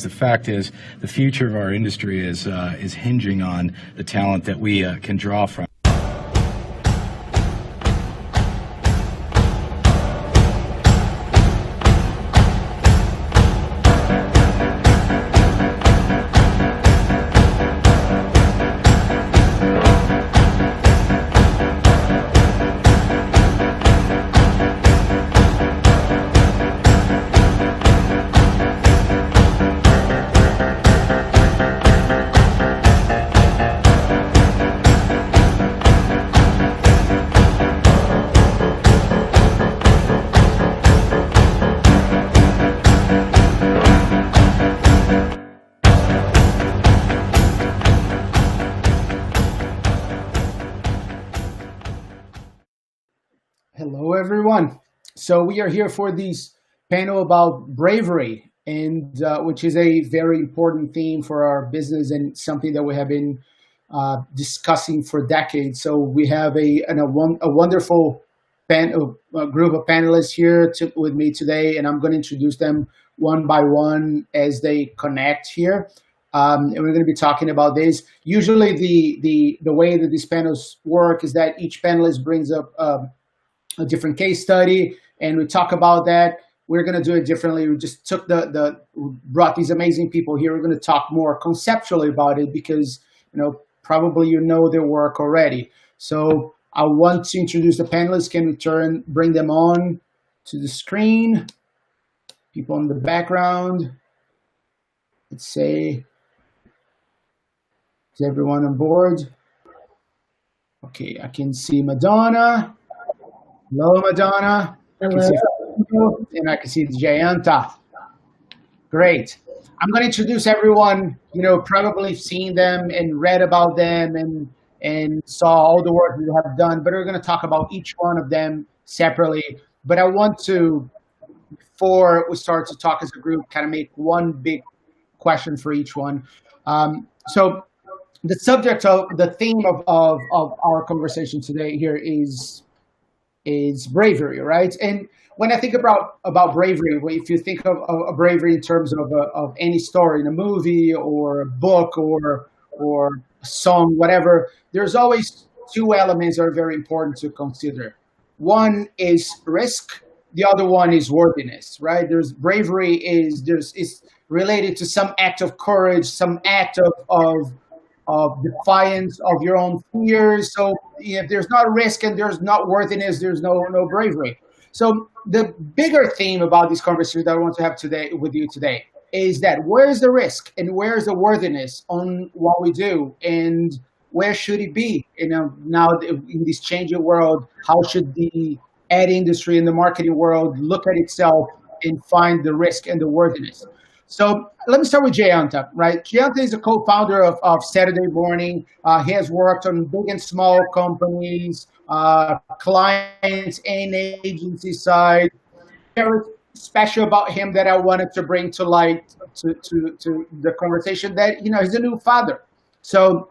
The fact is, the future of our industry is hinging on the talent that we can draw from. Hello, everyone. So we are here for this panel about bravery, and which is a very important theme for our business and something that we have been discussing for decades. So we have a wonderful group of panelists here with me today, and I'm going to introduce them one by one as they connect here. And we're going to be talking about this. Usually, the way that these panels work is that each panelist brings up a different case study, and we talk about that. We're going to do it differently. We just took brought these amazing people here. We're going to talk more conceptually about it because, probably their work already. So I want to introduce the panelists. Can we bring them on to the screen? People in the background. Let's say, is everyone on board? Okay, I can see Madonna. Hello, Madonna. Hello. And I can see Jayanta. Great. I'm going to introduce everyone, probably seen them and read about them and saw all the work we have done, but we're going to talk about each one of them separately. But I want to, before we start to talk as a group, kind of make one big question for each one. So the subject of the theme of our conversation today here is bravery, right? And when I think about bravery, if you think of bravery in terms of any story in a movie or a book or a song, whatever, there's always two elements that are very important to consider. One is risk, the other one is worthiness, right? There's bravery is related to some act of courage, some act of defiance of your own fears. So if there's not risk and there's not worthiness, there's no bravery. So the bigger theme about this conversation that I want to have today with you today is that where's the risk and where's the worthiness on what we do, and where should it be? Now in this changing world, how should the ad industry and the marketing world look at itself and find the risk and the worthiness? So let me start with Jayanta, right? Jayanta is a co-founder of Saturday Morning. He has worked on big and small companies, clients and agency side. Very special about him that I wanted to bring to light to the conversation that, he's a new father. So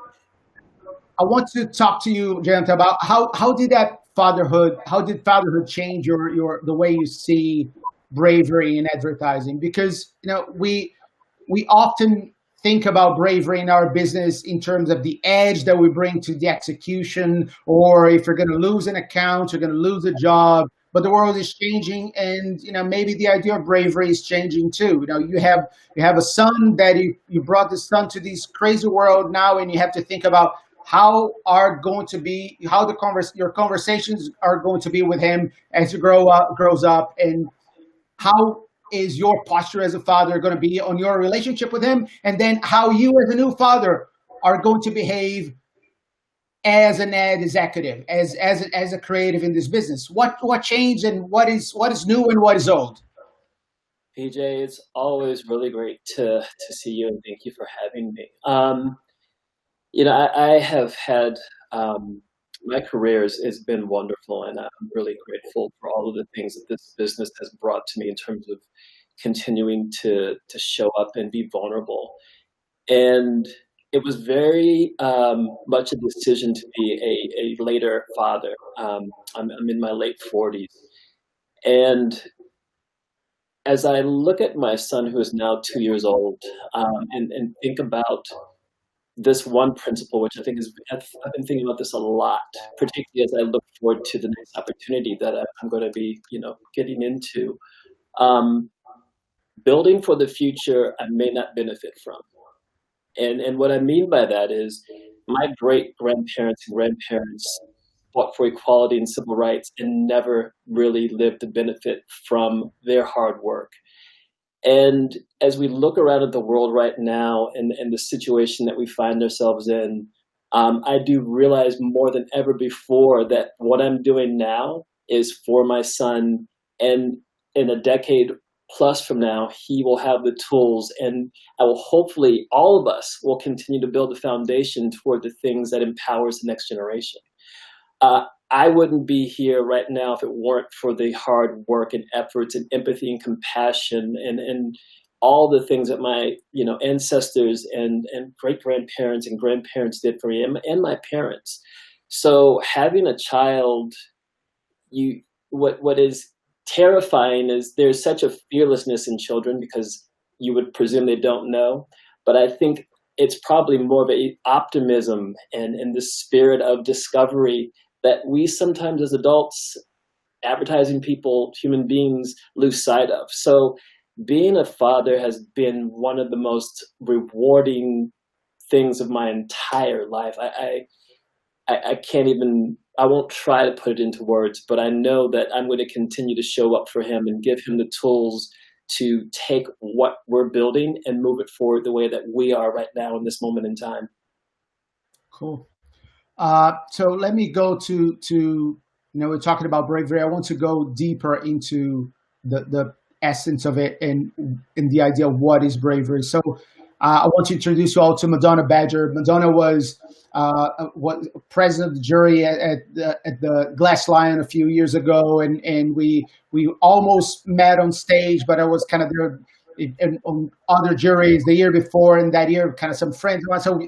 I want to talk to you, Jayanta, about how did fatherhood change the way you see bravery in advertising? Because we often think about bravery in our business in terms of the edge that we bring to the execution, or if you're going to lose an account, you're going to lose a job. But the world is changing, and maybe the idea of bravery is changing too. You have a son that you brought the son to this crazy world now, and you have to think about how your conversations are going to be with him as he grows up, and how is your posture as a father going to be on your relationship with him, and then how you as a new father are going to behave as an ad executive, as a creative in this business. What changed, and what is new and what is old? PJ, it's always really great to see you, and thank you for having me. I have had my career has been wonderful, and I'm really grateful for all of the things that this business has brought to me in terms of continuing to show up and be vulnerable. And it was very much a decision to be a later father. I'm in my late 40s. And as I look at my son, who is now 2 years old, and think about this one principle, which I think is, I've been thinking about this a lot, particularly as I look forward to the next opportunity that I'm going to be, getting into. Um, Building for the future, I may not benefit from. And what I mean by that is my great grandparents and grandparents fought for equality and civil rights and never really lived to benefit from their hard work. And as we look around at the world right now and the situation that we find ourselves in, I do realize more than ever before that what I'm doing now is for my son. And in a decade plus from now, he will have the tools, and I will hopefully, all of us will continue to build a foundation toward the things that empowers the next generation. I wouldn't be here right now if it weren't for the hard work and efforts and empathy and compassion and all the things that my ancestors and great grandparents and grandparents did for me, and my parents. So having a child, what is terrifying is there's such a fearlessness in children because you would presume they don't know. But I think it's probably more of an optimism and the spirit of discovery that we sometimes as adults, advertising people, human beings, lose sight of. So being a father has been one of the most rewarding things of my entire life. I can't even, I won't try to put it into words, but I know that I'm going to continue to show up for him and give him the tools to take what we're building and move it forward the way that we are right now in this moment in time. Cool. So let me go to we're talking about bravery. I want to go deeper into the essence of it and the idea of what is bravery. So I want to introduce you all to Madonna Badger. Madonna was president of the jury at the Glass Lion a few years ago, and we almost met on stage, but I was kind of there on other juries the year before, and that year kind of some friends. So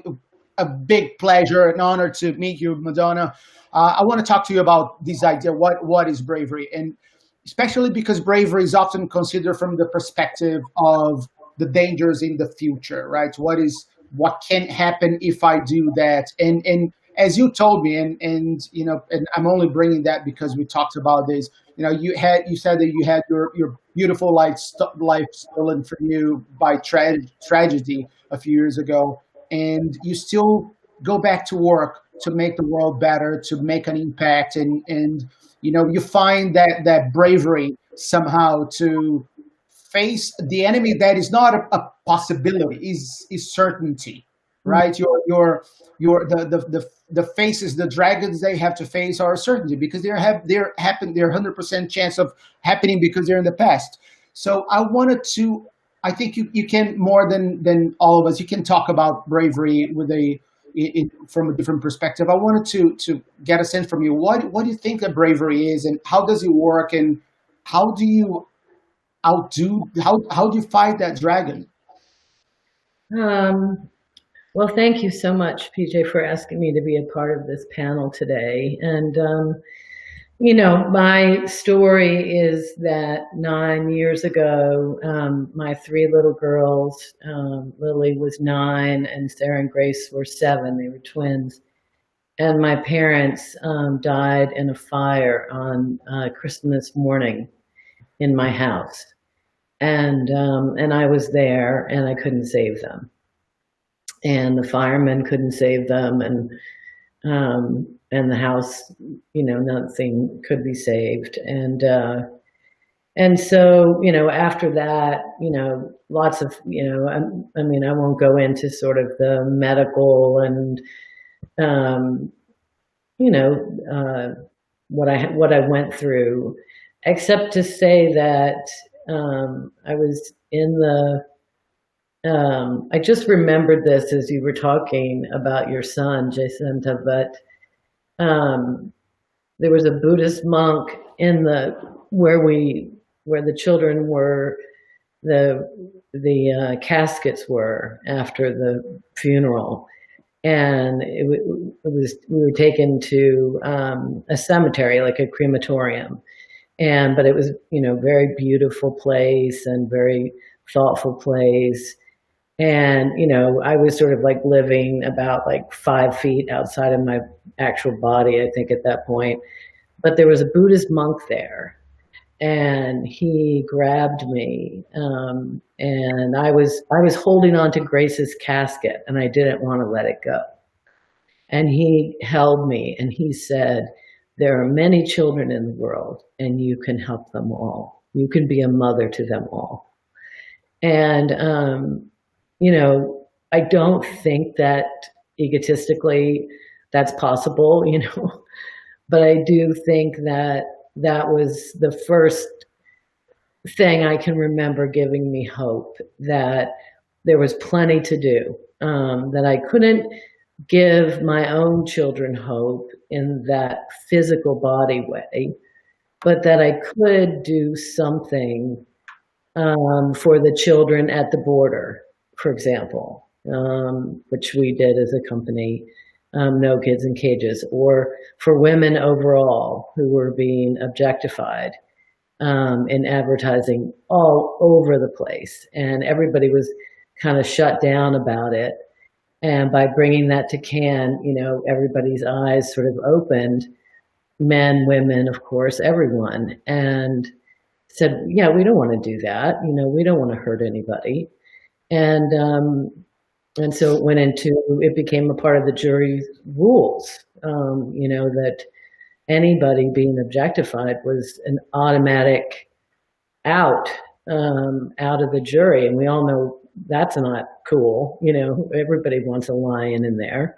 a big pleasure and honor to meet you, Madonna. I want to talk to you about this idea, what is bravery, and especially because bravery is often considered from the perspective of the dangers in the future, right? What can happen if I do that? And as you told me, and I'm only bringing that because we talked about this. You said that you had your beautiful life stolen from you by tragedy a few years ago, and you still go back to work to make the world better, to make an impact, and you find that bravery somehow to face the enemy that is not a possibility, is certainty, right? The faces, the dragons they have to face are a certainty because they're 100% chance of happening because they're in the past. So I think you can, more than all of us, you can talk about bravery from a different perspective. I wanted to get a sense from you. What do you think that bravery is, and how does it work, and how do you how do you fight that dragon? Well, thank you so much, PJ, for asking me to be a part of this panel today. And my story is that 9 years ago, my three little girls, Lily was 9 and Sarah and Grace were 7. They were twins. And my parents died in a fire on Christmas morning in my house. And I was there and I couldn't save them. And the firemen couldn't save them, and the house, nothing could be saved. And so, after that, lots of, I won't go into sort of the medical and, what I went through, except to say that I was in I just remembered this as you were talking about your son, Jayanta, but there was a Buddhist monk in where the children were, the caskets were after the funeral, and we were taken to a cemetery, like a crematorium, but it was, very beautiful place and very thoughtful place. And, I was sort of like living about like 5 feet outside of my actual body, I think at that point. But there was a Buddhist monk there, and he grabbed me, and I was holding on to Grace's casket, and I didn't want to let it go. And he held me, and he said, "There are many children in the world, and you can help them all. You can be a mother to them all." And I don't think that egotistically that's possible, but I do think that that was the first thing I can remember giving me hope that there was plenty to do, that I couldn't give my own children hope in that physical body way, but that I could do something for the children at the border, for example, which we did as a company, No Kids in Cages, or for women overall who were being objectified in advertising all over the place. And everybody was kind of shut down about it. And by bringing that to Cannes, everybody's eyes sort of opened, men, women, of course, everyone, and said, yeah, we don't want to do that. We don't want to hurt anybody. And so it became a part of the jury's rules, that anybody being objectified was an automatic out of the jury. And we all know that's not cool. Everybody wants a lion in there.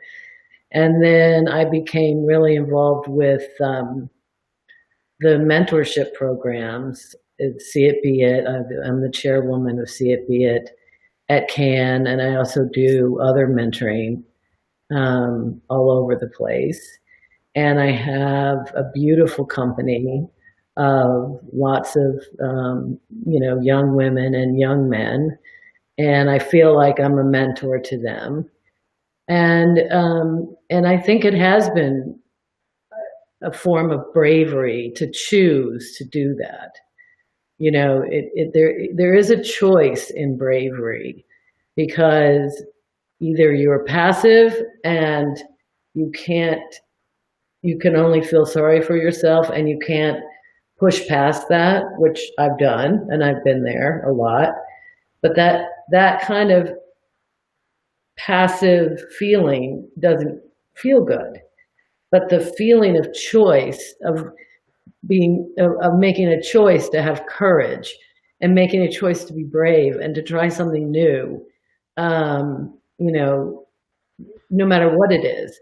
And then I became really involved with the mentorship programs at See It Be It. I'm the chairwoman of See It Be It at Cannes, and I also do other mentoring all over the place. And I have a beautiful company of lots of young women and young men, and I feel like I'm a mentor to them. And I think it has been a form of bravery to choose to do that. There is a choice in bravery, because either you're passive and you can only feel sorry for yourself, and you can't push past that, which I've done, and I've been there a lot. But that kind of passive feeling doesn't feel good. But the feeling of choice, of making a choice to have courage, and making a choice to be brave and to try something new, no matter what it is,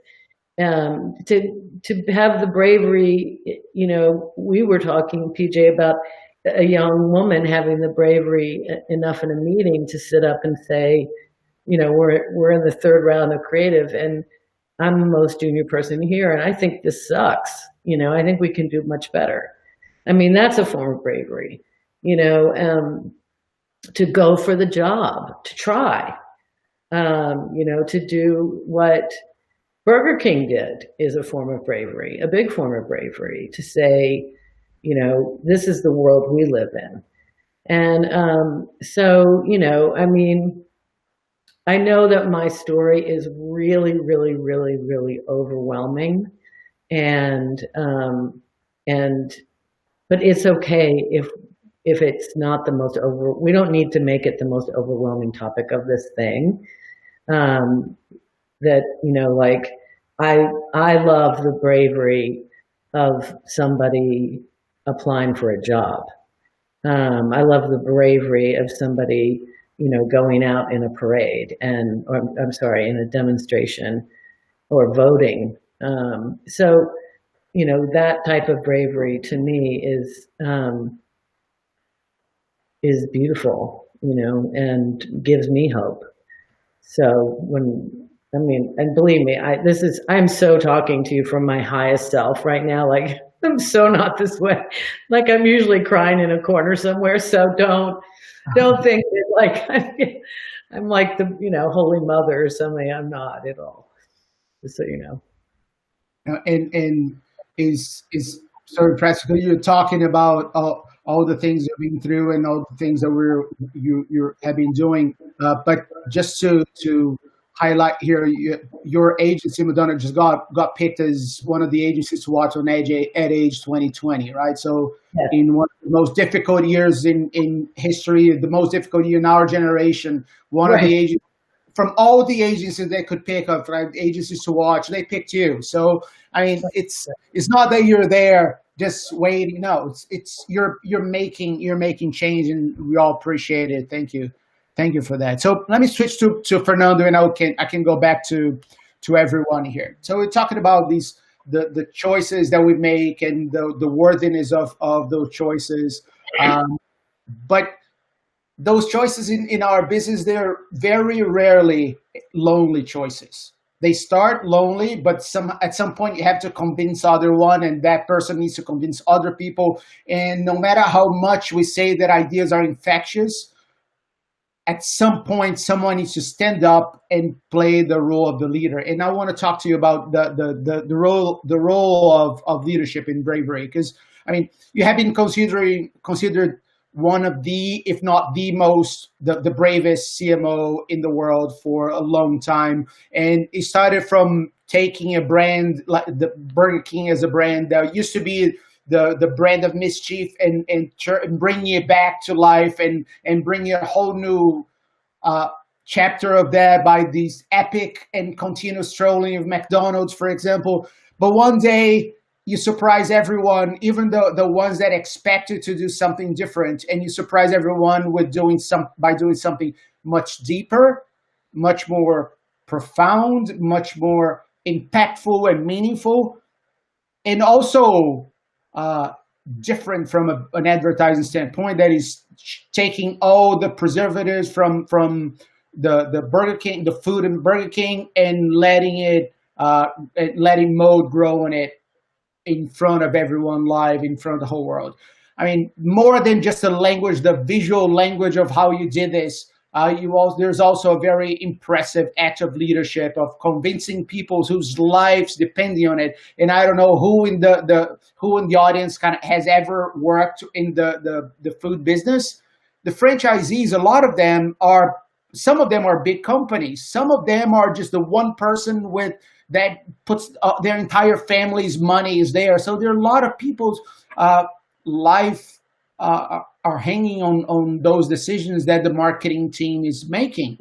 to have the bravery. We were talking, PJ, about a young woman having the bravery enough in a meeting to sit up and say, we're in the third round of creative, and I'm the most junior person here, and I think this sucks. I think we can do much better. I mean, that's a form of bravery, to go for the job, to try, to do what Burger King did is a form of bravery, a big form of bravery, to say, this is the world we live in. And so, I know that my story is really, really, really, really overwhelming, but it's okay if it's not the most we don't need to make it the most overwhelming topic of this thing. I love the bravery of somebody applying for a job. I love the bravery of somebody, going out in a parade in a demonstration or voting. So that type of bravery to me is beautiful, and gives me hope. So and believe me, I'm so talking to you from my highest self right now. Like, I'm so not this way. Like, I'm usually crying in a corner somewhere. So don't think that like I'm like the, Holy Mother or something. I'm not at all. Just so you know. And is so impressed because you're talking about all the things you've been through and all the things that you have been doing. But just to highlight here, your agency, Madonna, just got picked as one of the agencies to watch on Edge at Age 2020, right? So Yes. in one of the most difficult years in history, the most difficult year in our generation, one of the Right. agencies from all the agencies they could pick up, right, agencies to watch, they picked you. So I mean, it's not that you're there just waiting. No, it's you're making change, and we all appreciate it. Thank you for that. So let me switch to Fernando, and I can go back to everyone here. So we're talking about these the choices that we make and the worthiness of those choices, but those choices in our business, they're very rarely lonely choices. They start lonely, but at some point you have to convince other one, and that person needs to convince other people. And no matter how much we say that ideas are infectious, at some point someone needs to stand up and play the role of the leader. And I want to talk to you about the role of leadership in bravery, because I mean, you have been considered one of the, if not the bravest CMO in the world for a long time. And it started from taking a brand like the Burger King as a brand that used to be the brand of mischief, and bringing it back to life, and bringing a whole new chapter of that by these epic and continuous trolling of McDonald's, for example. But one day you surprise everyone, even the ones that expect you to do something different, and you surprise everyone with doing something much deeper, much more profound, much more impactful and meaningful, and also different from an advertising standpoint, that is taking all the preservatives from the Burger King, the food in Burger King, and letting mode grow in it in front of everyone live, in front of the whole world. I mean, more than just the language, the visual language of how you did this, there's also a very impressive act of leadership of convincing people whose lives depending on it. And I don't know who in the audience kind of has ever worked in the food business. The franchisees, some of them are big companies. Some of them are just the one person that puts their entire family's money is there. So there are a lot of people's life are hanging on those decisions that the marketing team is making.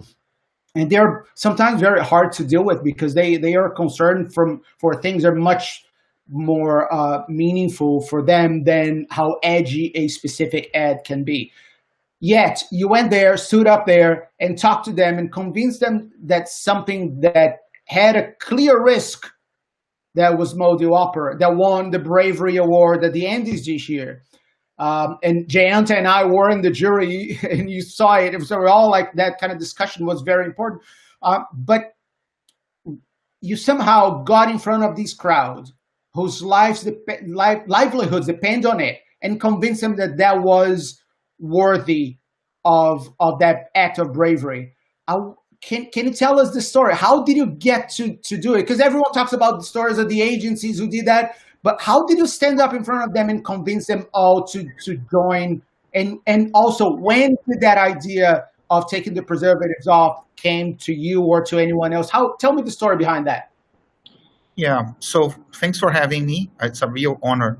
And they're sometimes very hard to deal with, because they are concerned for things that are much more meaningful for them than how edgy a specific ad can be. Yet you went there, stood up there, and talked to them and convinced them that something that had a clear risk, that was Modio Opera, that won the Bravery Award at the Andes this year. And Jayanta and I were in the jury, and you saw it. It was all like that kind of discussion was very important. But you somehow got in front of these crowds whose livelihoods depend on it, and convinced them that was worthy of that act of bravery. Can you tell us the story? How did you get to do it? Because everyone talks about the stories of the agencies who did that, but how did you stand up in front of them and convince them all to join? And also, when did that idea of taking the preservatives off came to you or to anyone else? Tell me the story behind that. Yeah, so thanks for having me. It's a real honor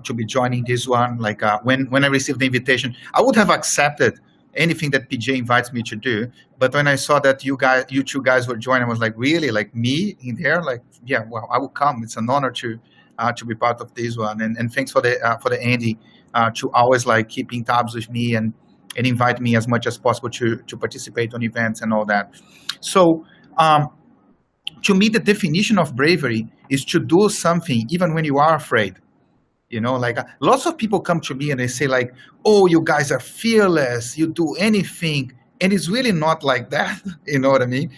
to be joining this one. Like when I received the invitation, I would have accepted anything that PJ invites me to do. But when I saw that you two guys were joining, I was like, really, like me in there? Like, yeah, well, I will come. It's an honor to be part of this one. And thanks for the Andy to always like keeping tabs with me and invite me as much as possible to participate on events and all that. So to me, the definition of bravery is to do something even when you are afraid. You know, like lots of people come to me and they say like, oh, you guys are fearless, you do anything. And it's really not like that. You know what I mean?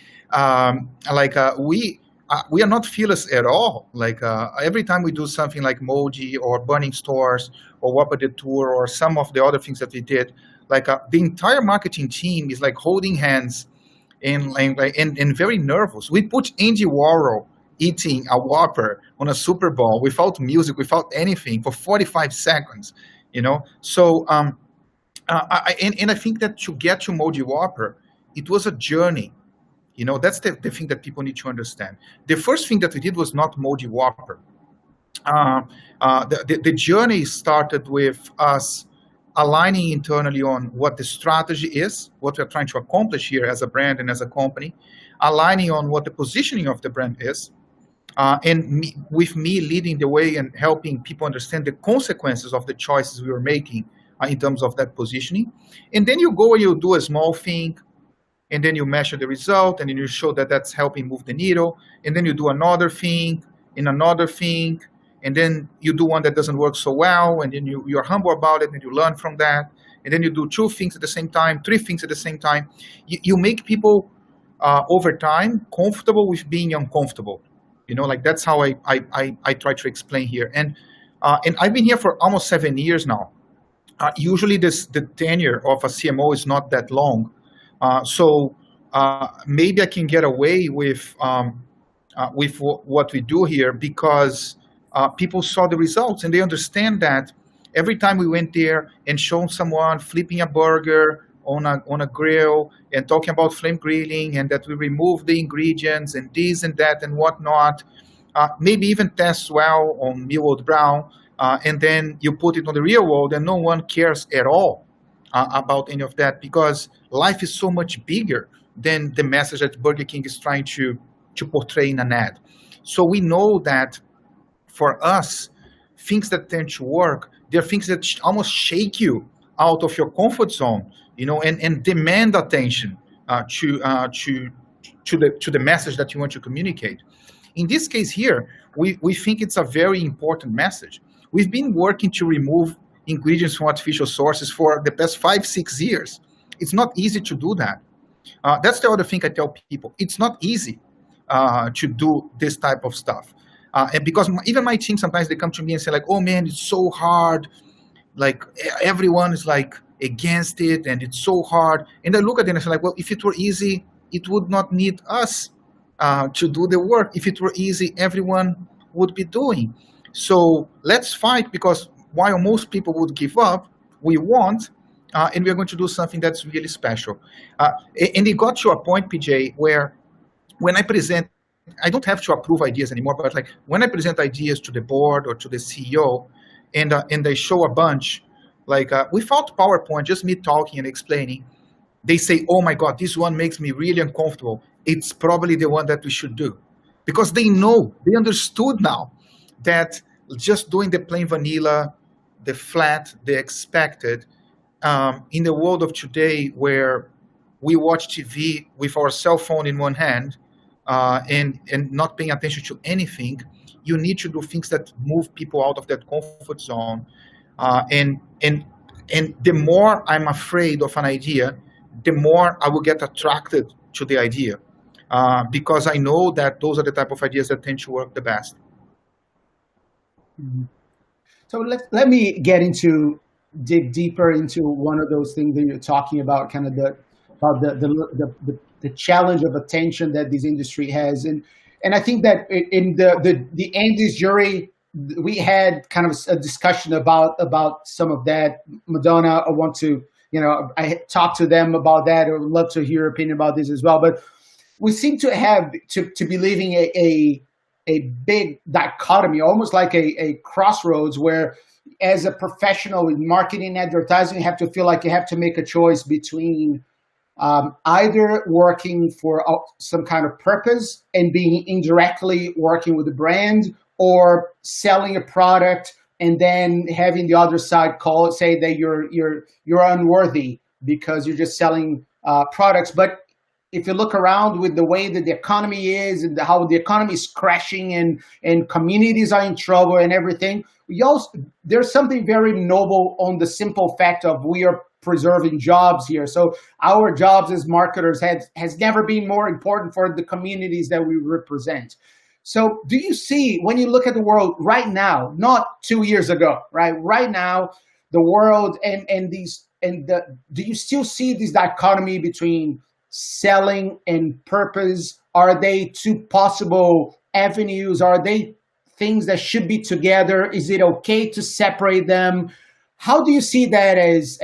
We are not fearless at all. Like every time we do something like Moji or Burning Stores or Wapa the Tour or some of the other things that we did, like the entire marketing team is like holding hands and very nervous. We put Andy Warhol eating a Whopper on a Super Bowl without music, without anything for 45 seconds, So, and I think that to get to Moji Whopper, it was a journey. That's the thing that people need to understand. The first thing that we did was not Moji Whopper. The journey started with us aligning internally on what the strategy is, what we're trying to accomplish here as a brand and as a company, aligning on what the positioning of the brand is, with me leading the way and helping people understand the consequences of the choices we were making in terms of that positioning. And then you go and you do a small thing, and then you measure the result, and then you show that that's helping move the needle, and then you do another thing, and another thing, and then you do one that doesn't work so well, and then you're humble about it, and you learn from that, and then you do 2 things at the same time, 3 things at the same time. You make people, over time, comfortable with being uncomfortable. That's how I try to explain here. And I've been here for almost 7 years now. Usually the tenure of a CMO is not that long. So maybe I can get away with what we do here because people saw the results and they understand that every time we went there and showed someone flipping a burger on a grill and talking about flame grilling and that we remove the ingredients and this and that and whatnot, maybe even test well on Millward Brown, and then you put it on the real world and no one cares at all about any of that because life is so much bigger than the message that Burger King is trying to portray in an ad. So we know that for us, things that tend to work, they're things that almost shake you out of your comfort zone, and demand attention to the message that you want to communicate. In this case here, we think it's a very important message. We've been working to remove ingredients from artificial sources for the past 5-6 years. It's not easy to do that. That's the other thing I tell people. It's not easy to do this type of stuff. And because even my team, sometimes they come to me and say like, oh man, it's so hard. Like everyone is like against it and it's so hard. And I look at it and I say like, well, if it were easy, it would not need us to do the work. If it were easy, everyone would be doing. So let's fight because while most people would give up, we won't, and we're going to do something that's really special. And it got to a point, PJ, where when I present, I don't have to approve ideas anymore, but like when I present ideas to the board or to the CEO and they show a bunch, like without PowerPoint, just me talking and explaining, they say, oh my God, this one makes me really uncomfortable. It's probably the one that we should do. Because they understood now that just doing the plain vanilla, the flat, the expected, in the world of today where we watch TV with our cell phone in one hand and not paying attention to anything, you need to do things that move people out of that comfort zone. And the more I'm afraid of an idea, the more I will get attracted to the idea because I know that those are the type of ideas that tend to work the best. Mm-hmm. So let me dig deeper into one of those things that you're talking about, kind of the challenge of attention that this industry has, and I think that in the Andy's jury, we had kind of a discussion about some of that. Madonna, I talked to them about that. I would love to hear your opinion about this as well. But we seem to be living a big dichotomy, almost like a crossroads, where as a professional in marketing and advertising, you have to feel like you have to make a choice between either working for some kind of purpose and being indirectly working with the brand, or selling a product and then having the other side say that you're unworthy because you're just selling products. But if you look around with the way that the economy is and how the economy is crashing and communities are in trouble and everything, there's something very noble on the simple fact of we are preserving jobs here. So our jobs as marketers has never been more important for the communities that we represent. So do you see, when you look at the world right now, not 2 years ago, right now, the world do you still see this dichotomy between selling and purpose? Are they two possible avenues? Are they things that should be together? Is it okay to separate them? How do you see that as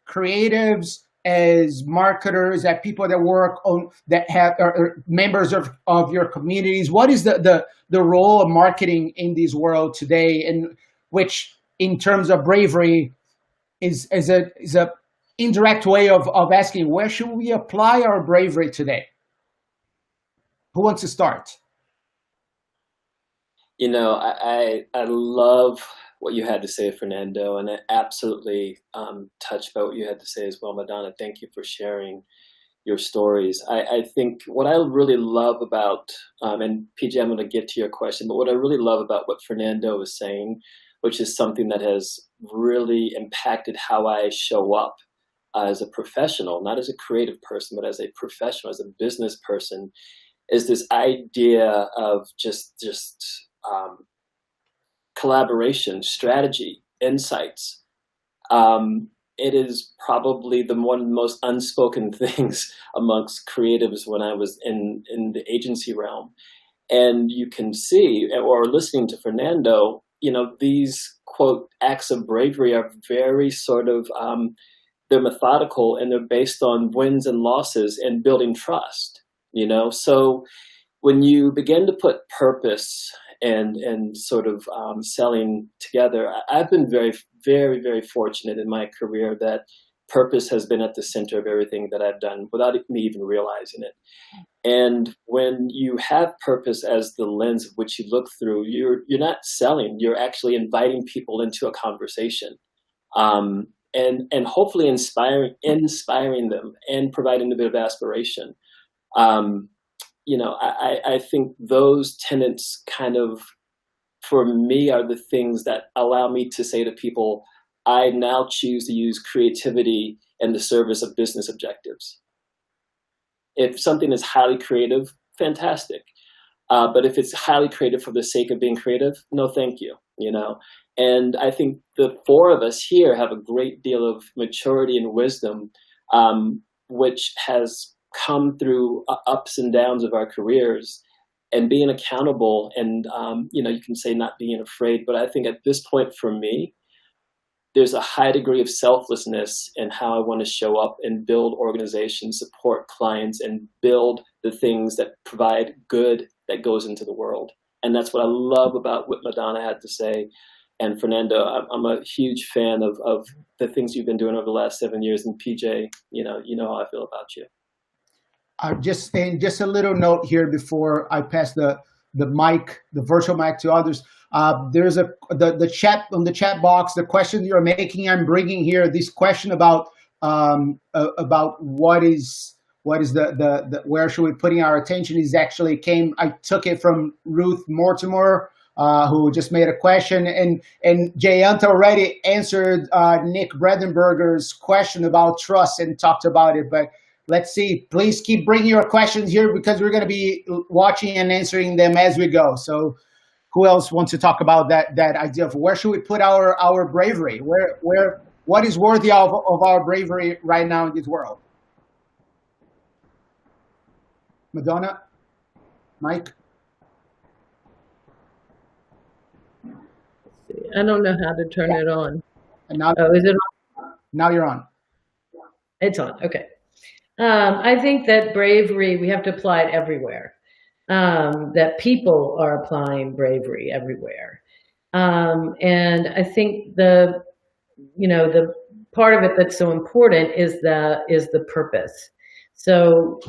creatives, as marketers, as people that work on that have are members of your communities? What is the role of marketing in this world today, and which in terms of bravery is a indirect way of asking, where should we apply our bravery today? Who wants to start? I love what you had to say, Fernando, and I absolutely touched by what you had to say as well, Madonna. Thank you for sharing your stories. I think what I really love about, and PJ, I'm going to get to your question, but what I really love about what Fernando was saying, which is something that has really impacted how I show up as a professional, not as a creative person, but as a professional, as a business person, is this idea of just collaboration, strategy, insights. It is probably one of the most unspoken things amongst creatives when I was in the agency realm. And you can see, or listening to Fernando, these quote acts of bravery are very sort of, they're methodical and they're based on wins and losses and building trust, So when you begin to put purpose and sort of selling together, I've been very, very, very fortunate in my career that purpose has been at the center of everything that I've done without me even realizing it. And when you have purpose as the lens of which you look through, you're not selling, you're actually inviting people into a conversation. And hopefully inspiring them and providing a bit of aspiration. I think those tenets kind of, for me, are the things that allow me to say to people, I now choose to use creativity in the service of business objectives. If something is highly creative, fantastic. But if it's highly creative for the sake of being creative, no, thank you, And I think the four of us here have a great deal of maturity and wisdom, which has come through ups and downs of our careers, and being accountable and, you can say not being afraid, but I think at this point for me, there's a high degree of selflessness in how I want to show up and build organizations, support clients, and build the things that provide good that goes into the world. And that's what I love about what Madonna had to say. And Fernando, I'm a huge fan of the things you've been doing over the last 7 years. And PJ, you know how I feel about you. Just a little note here before I pass the mic, the virtual mic, to others. There's the chat on the chat box. The question you're making, I'm bringing here this question about what is the where should we putting our attention is actually I took it from Ruth Mortimer, who just made a question, and Jayanta already answered Nick Bredenberger's question about trust and talked about it, but. Let's see. Please keep bringing your questions here because we're going to be watching and answering them as we go. So, who else wants to talk about that idea of where should we put our bravery? What is worthy of our bravery right now in this world? Madonna, Mike. I don't know how to turn it on. And now, is it on? Now you're on. It's on. Okay. I think that bravery, we have to apply it everywhere, that people are applying bravery everywhere. And I think the part of it that's so important is the purpose. So,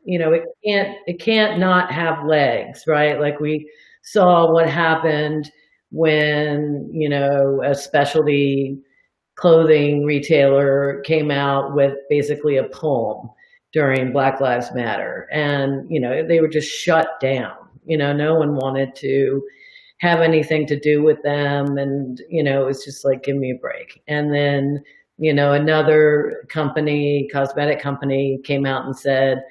it can't not have legs, right? Like we saw what happened when, a specialty clothing retailer came out with basically a poem during Black Lives Matter. And, they were just shut down. No one wanted to have anything to do with them. And, it was just like, give me a break. And then, another company, cosmetic company, came out and said,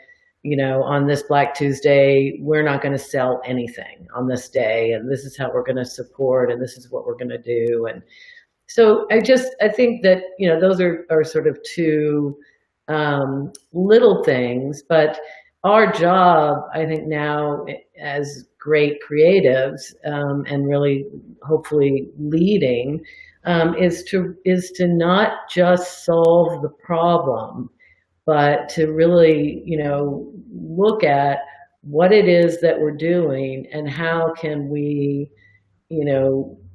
on this Black Tuesday, we're not going to sell anything on this day. And this is how we're going to support, and this is what we're going to do. And so I think that, those are sort of two little things, but our job, I think now as great creatives, and really hopefully leading, is to not just solve the problem, but to really, look at what it is that we're doing and how can we,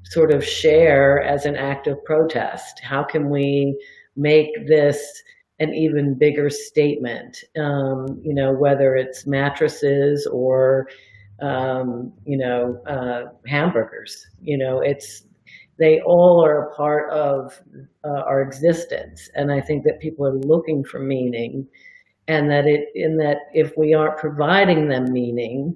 sort of share as an act of protest. How can we make this an even bigger statement? Whether it's mattresses or hamburgers. They all are a part of our existence, and I think that people are looking for meaning, and that if we aren't providing them meaning,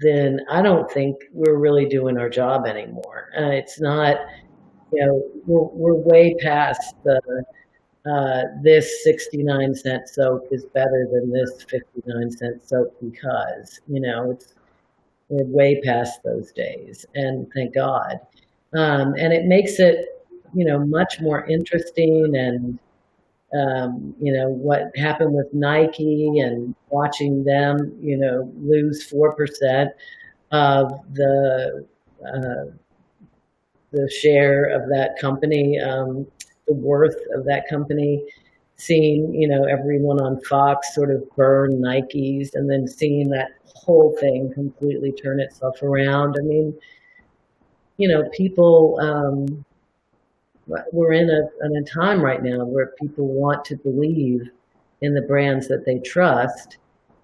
then I don't think we're really doing our job anymore. It's not, we're way past the this 69-cent soap is better than this 59-cent soap because, we're way past those days, and thank God. And it makes it, much more interesting. And what happened with Nike and watching them, lose 4% of the share of that company, the worth of that company, seeing, everyone on Fox sort of burn Nikes and then seeing that whole thing completely turn itself around. I mean, people, we're in a time right now where people want to believe in the brands that they trust,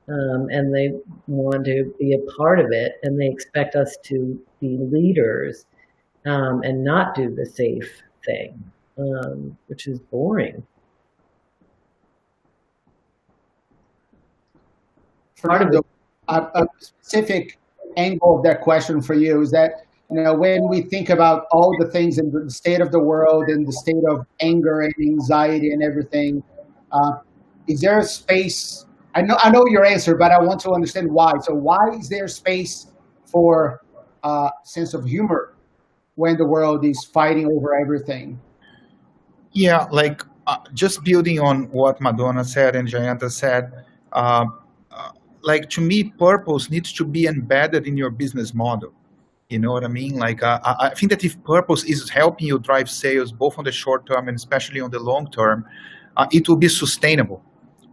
and they want to be a part of it, and they expect us to be leaders, and not do the safe thing, which is boring. Fernando, a specific angle of that question for you is that, when we think about all the things in the state of the world and the state of anger and anxiety and everything, is there a space? I know your answer, but I want to understand why. So why is there space for a sense of humor when the world is fighting over everything? Yeah, just building on what Madonna said and Jayanta said, to me, purpose needs to be embedded in your business model. You know what I mean? I think that if purpose is helping you drive sales, both on the short term and especially on the long term, it will be sustainable,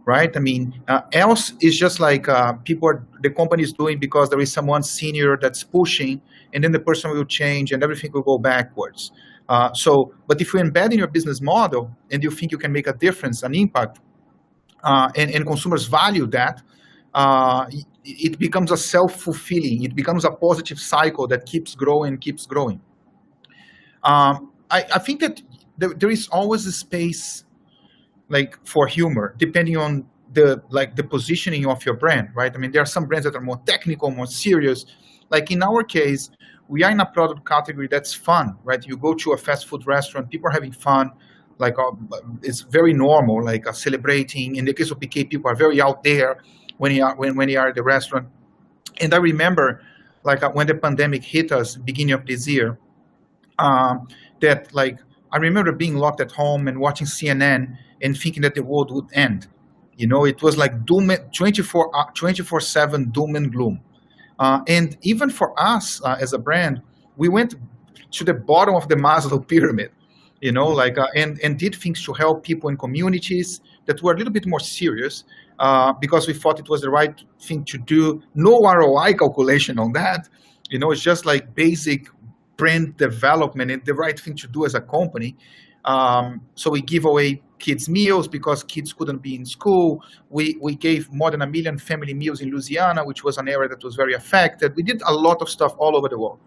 right? I mean, else it's just the company is doing because there is someone senior that's pushing, and then the person will change and everything will go backwards. But if you embed in your business model and you think you can make a difference, an impact, and consumers value that, it becomes a self-fulfilling, it becomes a positive cycle that keeps growing. I think that there is always a space for humor, depending on the positioning of your brand, right? I mean, there are some brands that are more technical, more serious. In our case, we are in a product category that's fun, right? You go to a fast food restaurant, people are having fun, it's very normal, celebrating. In the case of PK, people are very out there when you are at the restaurant. And I remember, when the pandemic hit us, beginning of this year, that I remember being locked at home and watching CNN and thinking that the world would end. It was doom, 24/7 doom and gloom. And even for us as a brand, we went to the bottom of the Maslow pyramid, and did things to help people in communities that were a little bit more serious, because we thought it was the right thing to do. No ROI calculation on that. It's just basic brand development and the right thing to do as a company. So we give away kids meals because kids couldn't be in school. We gave more than 1 million family meals in Louisiana, which was an area that was very affected. We did a lot of stuff all over the world.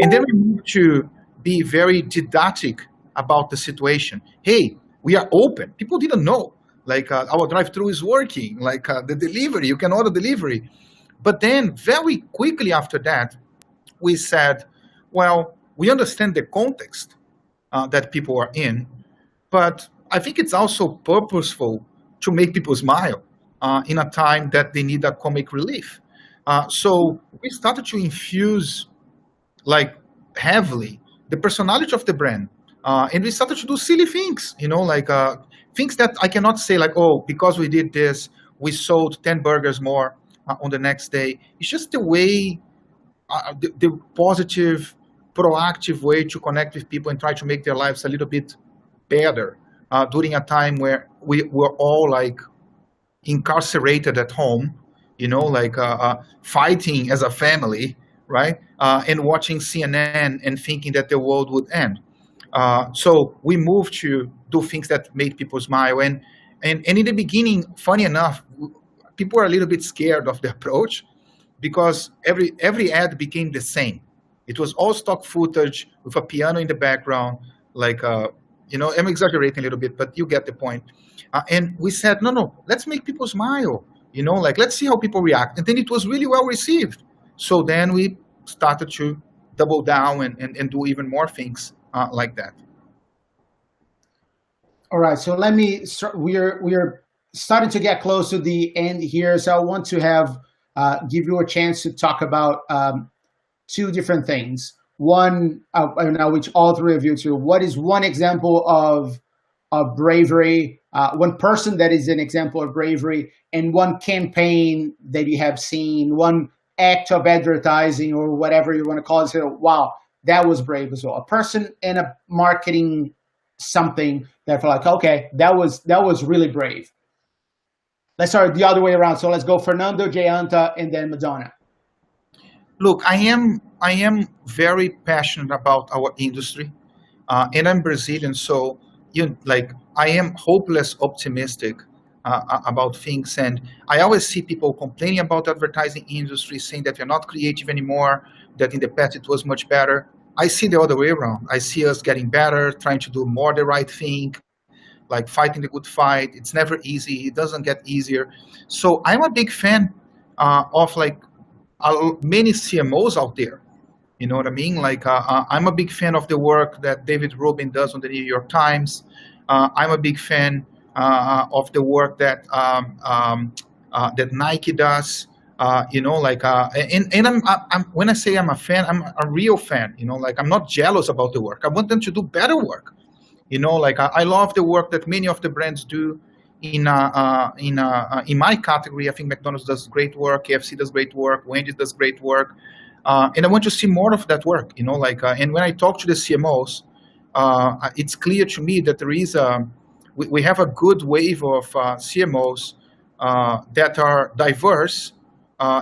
And then we moved to be very didactic about the situation. Hey, we are open. People didn't know. Our drive-through is working. The delivery, you can order delivery. But then very quickly after that, we said, well, we understand the context that people are in, but I think it's also purposeful to make people smile in a time that they need a comic relief. So we started to infuse heavily the personality of the brand. And we started to do silly things, like things that I cannot say like, oh, because we did this, we sold 10 burgers more on the next day. It's just the way, the positive, proactive way to connect with people and try to make their lives a little bit better during a time where we were all like incarcerated at home, like fighting as a family, right? And watching CNN and thinking that the world would end. So we moved to do things that made people smile. And in the beginning, funny enough, people were a little bit scared of the approach because every ad became the same. It was all stock footage with a piano in the background, like, I'm exaggerating a little bit, but you get the point. And we said, no, let's make people smile, like, let's see how people react. And then it was really well received. So then we started to double down and do even more things like that. All right, so let me start. We're starting to get close to the end here, so I want to give you a chance to talk about two different things. One, which all three of you do. What is one example of bravery? One person that is an example of bravery, and one campaign that you have seen, one act of advertising or whatever you want to call it. So, wow, that was brave as well. A person in a marketing something that felt like, okay, that was really brave. Let's start the other way around. So let's go Fernando, Jayanta, and then Madonna. Look, I am very passionate about our industry, and I'm Brazilian, so I am hopeless optimistic about things, and I always see people complaining about the advertising industry, saying that we're not creative anymore, that in the past it was much better. I see the other way around. I see us getting better, trying to do more the right thing, like fighting the good fight. It's never easy. It doesn't get easier. So I'm a big fan of like many CMOs out there. You know what I mean? Like I'm a big fan of the work that David Rubin does on the New York Times. I'm a big fan of the work that that Nike does. And I'm when I say I'm a fan, I'm a real fan. Like I'm not jealous about the work. I want them to do better work. I love the work that many of the brands do in my category. I think McDonald's does great work, KFC does great work, Wendy's does great work, and I want to see more of that work. And when I talk to the CMOs, it's clear to me that there is we have a good wave of CMOs that are diverse.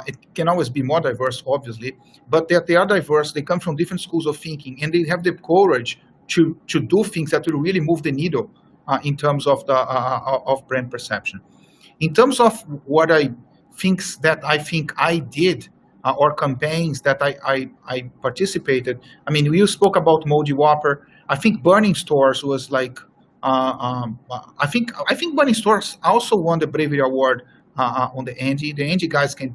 It can always be more diverse, obviously, but that they are diverse. They come from different schools of thinking, and they have the courage to do things that will really move the needle in terms of the of brand perception. In terms of what I think I did or campaigns that I participated. I mean, you spoke about Moldy Whopper. I think Burning Stores was like. I think Burning Stores also won the Bravery Award on the Andy. The Andy guys can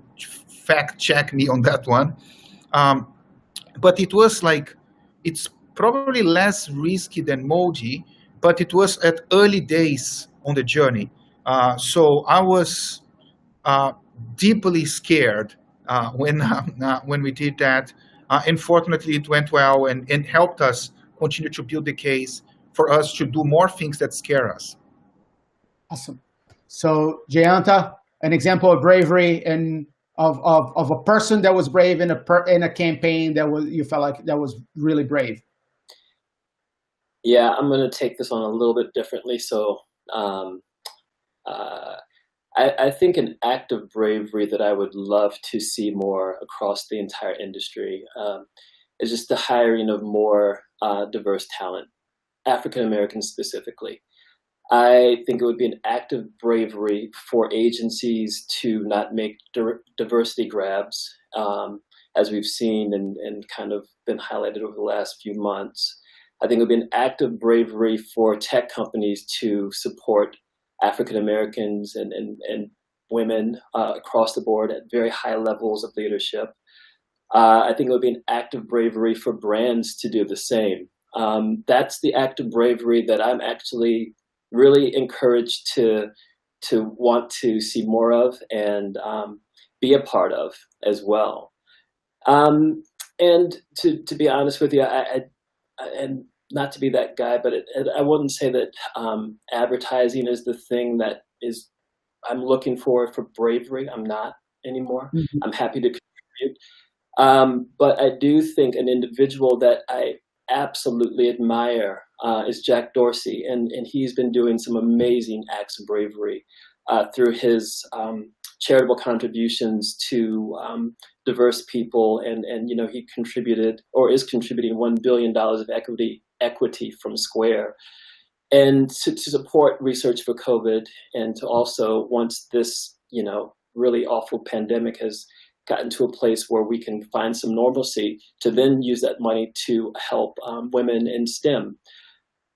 fact check me on that one. But it was like, it's probably less risky than Moldy, but it was at early days on the journey. So I was deeply scared when we did that. Unfortunately, it went well and helped us continue to build the case for us to do more things that scare us. Awesome. So Jayanta, an example of bravery and of a person that was brave in a campaign you felt like that was really brave. Yeah, I'm going to take this on a little bit differently. So I think an act of bravery that I would love to see more across the entire industry is just the hiring of more diverse talent, African Americans specifically. I think it would be an act of bravery for agencies to not make diversity grabs, as we've seen and kind of been highlighted over the last few months. I think it would be an act of bravery for tech companies to support African Americans and women across the board at very high levels of leadership. I think it would be an act of bravery for brands to do the same. That's the act of bravery that I'm actually really encouraged to want to see more of and be a part of as well. And to be honest with you, and not to be that guy, but I wouldn't say that advertising is the thing that is I'm looking for bravery. I'm not anymore. Mhm. I'm happy to contribute. But I do think an individual that I absolutely admire is Jack Dorsey, and he's been doing some amazing acts of bravery through his charitable contributions to diverse people, and he contributed or is contributing $1 billion of equity from Square, and to support research for COVID, and to also, once this really awful pandemic has gotten to a place where we can find some normalcy, to then use that money to help women in STEM.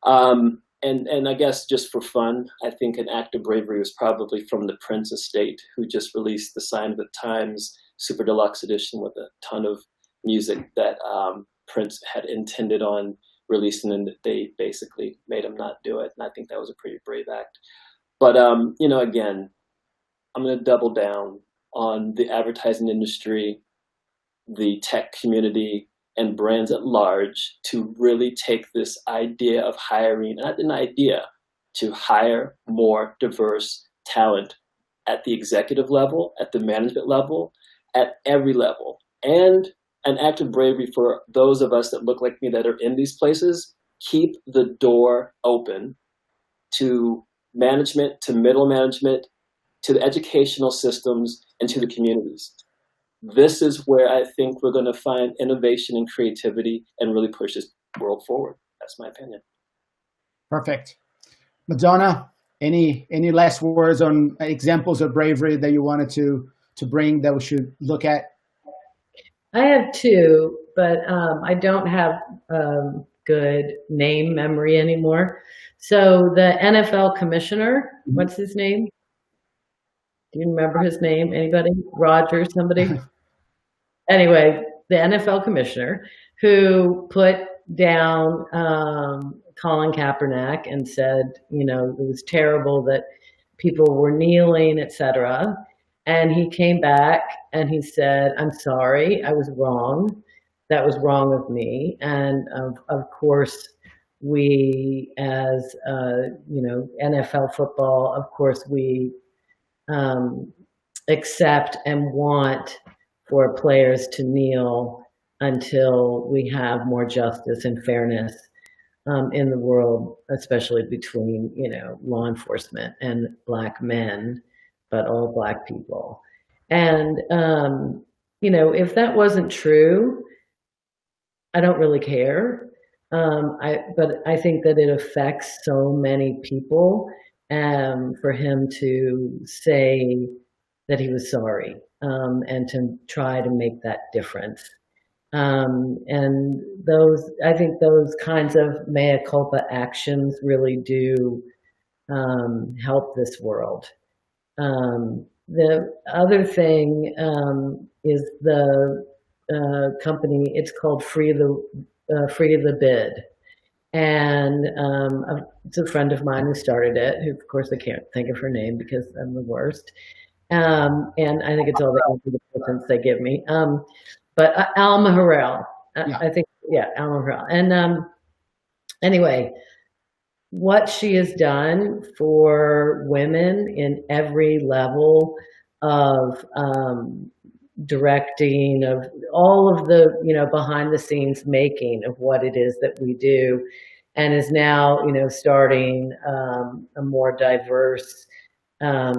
And I guess just for fun, I think an act of bravery was probably from the Prince estate, who just released the Sign of the Times Super Deluxe Edition with a ton of music that Prince had intended on releasing, and they basically made him not do it. And I think that was a pretty brave act. But again, I'm going to double down on the advertising industry, the tech community, and brands at large to really take this idea of hiring, not an idea, to hire more diverse talent at the executive level, at the management level, at every level. And an act of bravery for those of us that look like me that are in these places, keep the door open to management, to middle management, to the educational systems, and to the communities. This is where I think we're going to find innovation and creativity and really push this world forward. That's my opinion. Perfect. Madonna, any last words on examples of bravery that you wanted to bring that we should look at? I have two, but I don't have good name memory anymore. So the NFL commissioner, what's his name? Do you remember his name? Anybody? Roger, somebody? Anyway, the NFL commissioner who put down Colin Kaepernick and said, it was terrible that people were kneeling, etc. And he came back and he said, "I'm sorry, I was wrong. That was wrong of me." And of course, we as NFL football, of course, we accept and want for players to kneel until we have more justice and fairness in the world, especially between law enforcement and Black men, but all Black people. And if that wasn't true, I don't really care. But I think that it affects so many people, for him to say that he was sorry, and to try to make that difference. And I think those kinds of mea culpa actions really do help this world. The other thing is the company. It's called Free the Bid, and it's a friend of mine who started it. Who, of course, I can't think of her name because I'm the worst. And I think it's all the antidepressants they give me. But Alma Harrell, I think, Alma Harrell. And anyway, what she has done for women in every level of directing, of all of the behind the scenes making of what it is that we do, and is now starting a more diverse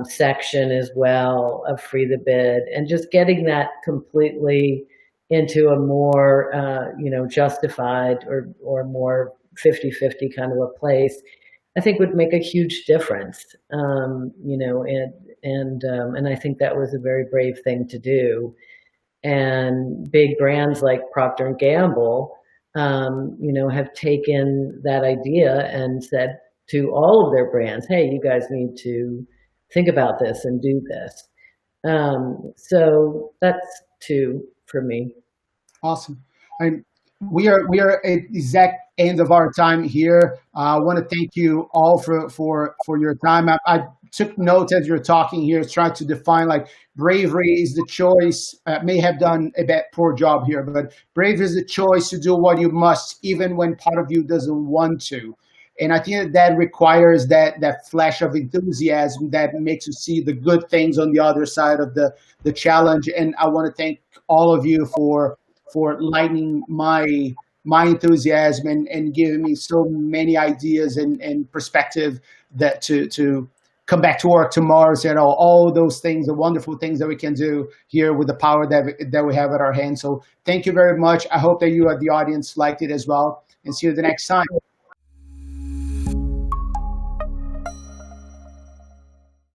section as well of Free the Bid, and just getting that completely into a more justified or more 50-50 kind of a place, I think would make a huge difference. And I think that was a very brave thing to do. And big brands like Procter and Gamble, have taken that idea and said to all of their brands, "Hey, you guys need to think about this and do this." So that's two for me. Awesome. We are at the exact end of our time here. I want to thank you all for your time. I took notes as you're talking here, trying to define like bravery is the choice. May have done a bad poor job here, but bravery is the choice to do what you must, even when part of you doesn't want to. And I think that requires that flash of enthusiasm that makes you see the good things on the other side of the challenge. And I want to thank all of you for lightening my enthusiasm and giving me so many ideas and perspective that to come back to work tomorrow, you know, all those things, the wonderful things that we can do here with the power that we have at our hands. So thank you very much. I hope that you, the audience, liked it as well, and see you the next time.